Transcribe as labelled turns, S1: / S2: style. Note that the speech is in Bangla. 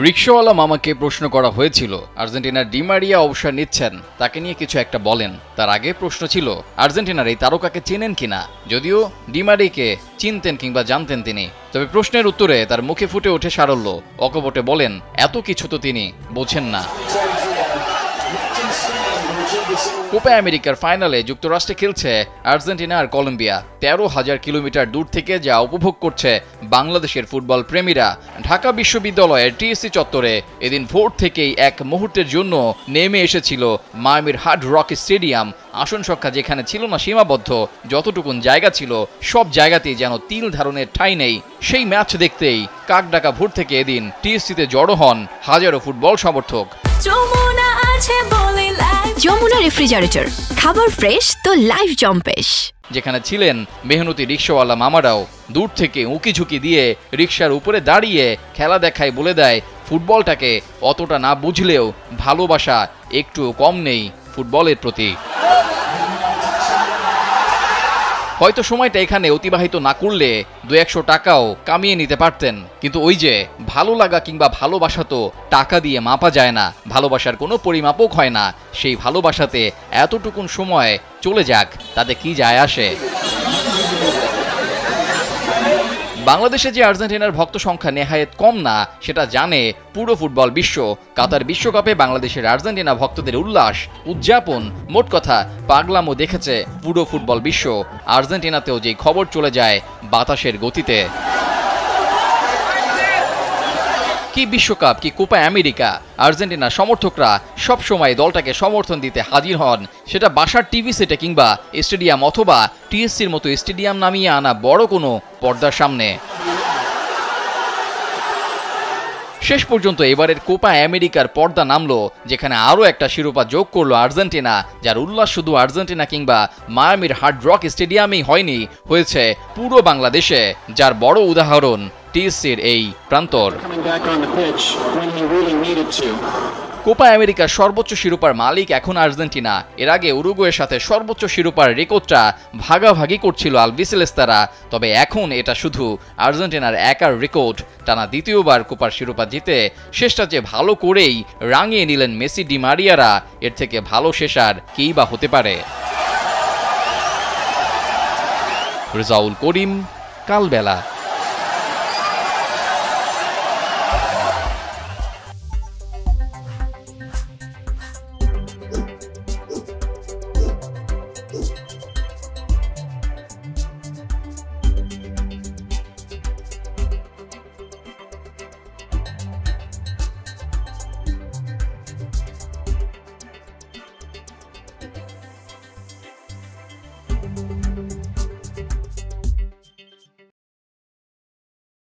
S1: রিকশাওয়ালা মামাকে প্রশ্ন করা হয়েছিল আর্জেন্টিনার ডি মারিয়া অবসর নিচ্ছেন, তাকে নিয়ে কিছু একটা বলেন। তার আগে প্রশ্ন ছিল আর্জেন্টিনার এই তারকাকে চেনেন কিনা, যদিও ডি মারিয়াকে চিনতেন কিংবা জানতেন তিনি। তবে প্রশ্নের উত্তরে তার মুখে ফুটে ওঠে সারল্য, অকপটে বলেন এত কিছু তো তিনি বোঝেন না। কোপা আমেরিকার ফাইনালে যুক্তরাষ্ট্রে খেলছে আর্জেন্টিনা আর কলম্বিয়া। 13,000 কিলোমিটার দূর থেকে যা উপভোগ করছে বাংলাদেশের ফুটবল প্রেমীরা। ঢাকা বিশ্ববিদ্যালয়ের টিএসসি চত্বরে এদিন ভোর থেকেই এক মুহূর্তের জন্য নেমে এসেছিল মায়ামির হার্ড রক স্টেডিয়াম। আসন সংখ্যা যেখানে ছিল না সীমাবদ্ধ, যতটুকুন জায়গা ছিল সব জায়গাতেই যেন তিল ধারণের ঠাঁই নেই। সেই ম্যাচ দেখতেই কাকডাকা ভোর থেকে এদিন টিএসসিতে জড়ো হন হাজারো ফুটবল সমর্থক।
S2: যমুনা রেফ্রিজারেটর, খাবার ফ্রেশ তো লাইফ জম্পেশ।
S1: যেখানে ছিলেন মেহনতি রিকশাওয়ালা মামারাও দূর থেকে উঁকি ঝুঁকি দিয়ে রিকশার উপরে দাঁড়িয়ে খেলা দেখায় বলে দেয় ফুটবলটাকে অতটা না বুঝলেও ভালোবাসা একটু কম নেই ফুটবলের প্রতি। হয়তো সময়টা এখানে অতিবাহিত না করলে 200 টাকাও কামিয়ে নিতে পারতেন, কিন্তু ওই যে ভালো লাগা কিংবা ভালোবাসা তো টাকা দিয়ে মাপা যায় না, ভালোবাসার কোনো পরিমাপক হয় না। সেই ভালোবাসাতে এতটুকুন সময় চলে যাক, তাতে কি যায় আসে। বাংলাদেশে যে আর্জেন্টিনার ভক্ত সংখ্যা নেহায়েত কম না সেটা জানে পুরো ফুটবল বিশ্ব। কাতার বিশ্বকাপে বাংলাদেশের আর্জেন্টিনা ভক্তদের উল্লাস উদযাপন, মোট কথা পাগলামো দেখেছে পুরো ফুটবল বিশ্ব। আর্জেন্টিনাতেও যে খবর চলে যায় বাতাসের গতিতে। কি বিশ্বকাপ, কি কোপা আমেরিকা, আর্জেন্টিনা সমর্থকরা সবসময় দলটাকে সমর্থন দিতে হাজির হন। সেটা বাসার টিভি সেটে কিংবা স্টেডিয়াম অথবা টিএসসির মতো স্টেডিয়াম নামিয়ে আনা বড় কোনো পর্দার সামনে। শেষ পর্যন্ত এবারের কোপা আমেরিকার পর্দা নামলো, যেখানে আরও একটা শিরোপা যোগ করলো আর্জেন্টিনা, যার উল্লাস শুধু আর্জেন্টিনা কিংবা মায়ামির হার্ড রক স্টেডিয়ামেই হয়নি, হয়েছে পুরো বাংলাদেশে, যার বড় উদাহরণ টিএসসির এই প্রান্তর। কোপা আমেরিকার সর্বোচ্চ শিরোপার মালিক এখন আর্জেন্টিনা। এর আগে উরুগুয়ের সাথে সর্বোচ্চ শিরোপার রেকর্ডটা ভাগাভাগি করছিল আলবিসেলেস্তারা। তবে এখন এটা শুধু আর্জেন্টিনার একার রেকর্ড। টানা দ্বিতীয়বার কোপার শিরোপা জিতে শেষটা যে ভালো করেই রাঙিয়ে নিলেন মেসি ডি মারিয়ারা। এর থেকে ভালো শেষ আর কেই বা হতে পারে। রেজাউল করিম, কালবেলা।